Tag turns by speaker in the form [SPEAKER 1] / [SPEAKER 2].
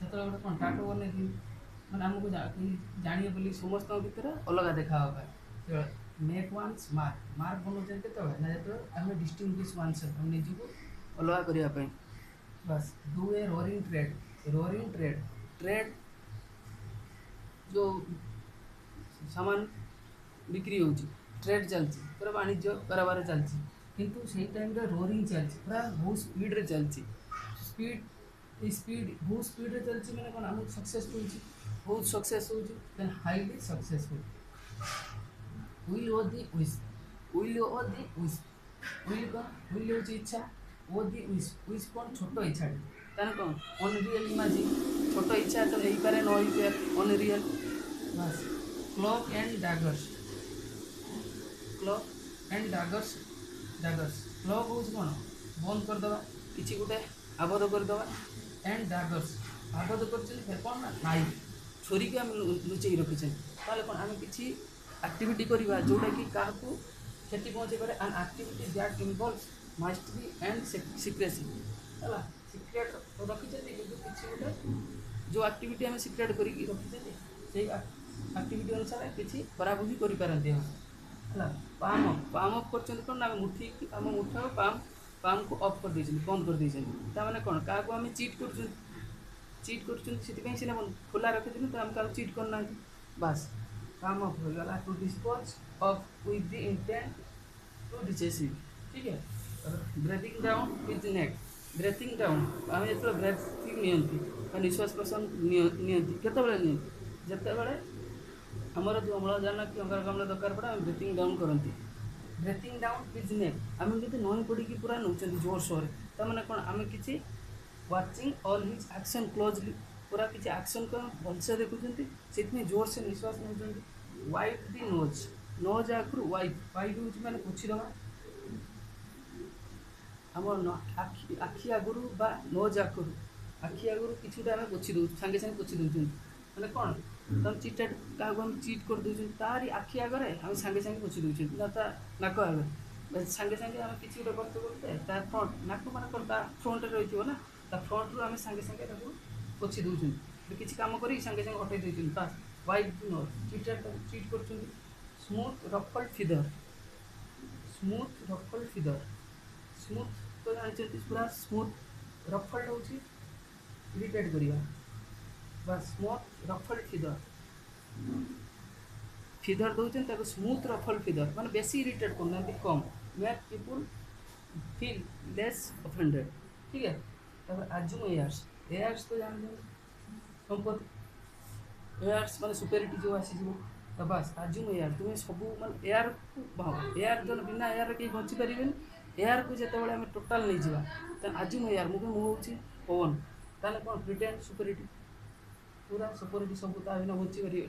[SPEAKER 1] से गोटे कंट्राक्ट बन मैंने आमको जाने बोली समस्त भितर अलग देखा मेक वन्स मार्क मार्क बनाऊँ के जो आम डिस्टिंग्विश वन्स आम निजक अलग करने बस do a roaring trade trade जो सामान बिक्री हो ट्रेड चलती पूरा वाणिज्य कारोबार चलती किंतु से टाइम रोरिंग चलती पूरा बहुत स्पीड रे चलती स्पीड बहुत स्पीड रे चलती मैंने कौन आम सक्सेसफुल बहुत सक्सेस हो देन हाईली सक्सेसफुल विल ओ दी विश विल ओ दी विश विल कौन विल हो इच्छा ओ दी विश विश कौन छोट इच्छा ताने कौन अनरियल इमेजिन छोट इच्छा तो हो पारे न हो पारे अनरियल बस clock and daggers clock and daggers daggers clock हो कौन बंद करदे किसी गोटे आबद्ध करदे एंड डैगर्स आबद्ध कर कौन ना नाइफ छुरी को आम लुचेक रखी ताले कौन आम किसी एक्टिविटी करवा जोटा कि क्या क्षति पहुँचे पारे and activity that involves mastery and secrecy है सिक्रेट रखी कि किसी गोटे जो एक्टिविटी आम सिक्रेट कर रखी से एक्टिविटी अनुसार किसी खराब भी करपारती है पाम अफ कर कौन आम मुठी आम मुठा पाम पाम को अफ कर बंद कर मैंने कौन क्या आम चिट कर चिट कर खोला रखी तो आम क्या चिट करना बस काम अफ होगा to dispose of with the intent to decisive ठीक है breathing down with neck breathing down आम जो ब्रेथिंग नियंती निश्वास प्रश्वास नियंती केतबेले जितेबाला आमर जो अम्लजान कि अंगारकाम्ल दरकार पड़े आम ब्रेथिंग डाउन करती ब्रेथिंग डाउन विथ नेक आम जब नई पड़ी पूरा नौ जोर सोर तमें कौन आम किसी watching all his action closely पूरा किसी एक्शन को भलसे देखुं से जोर से निश्वास नौ वाइप दी नोज नोज आखिर वाइप वाइप हूँ मैंने पोछीदवा आम आखि आगुरी नोज आखिर आखि आगुरी किसी आम पोछी दे सागे सागे पोछी दौरान मैंने कौन तुम चिटेड क्या आम चिट कर दूसरी तारी आखि आगे आम सागे सागे पोछी दौर ना नाक आगे सागे सागे आम किसी गोटे करते करते फ्रंट नाक मैंने कौन फ्रंट रही ना फ्रंट रू आम सागे सागे पोछी दौन किसी कम कर सागे सागे हटई देते वाइप चिट कर smooth ruffled feather smooth ruffled feather smooth तो जानते पूरा स्मूथ रफल्ड हो इरिटेट करवा बस स्मूथ रफल्ड फिदर फिदर दौरान स्मूथ रफल्ड फिदर माने बेसी इरिटेट करना कम make people feel less offended ठीक है आजुम एयर्स एयर्स तो जानते संपत्ति एयर्स माने सुपेरिटी जो आसी तो बस आजुम एयर तुम्हें सब माने एयर को भाव एयर जो बिना एयर कहीं बची पारे एयर को जो आम टोटाल नहीं जावा आजुम एयर मुझे मुझे पवन ताले कौन प्रिटेंड सुपेरिटी पूरा सुपेरिटी सब बची पारे।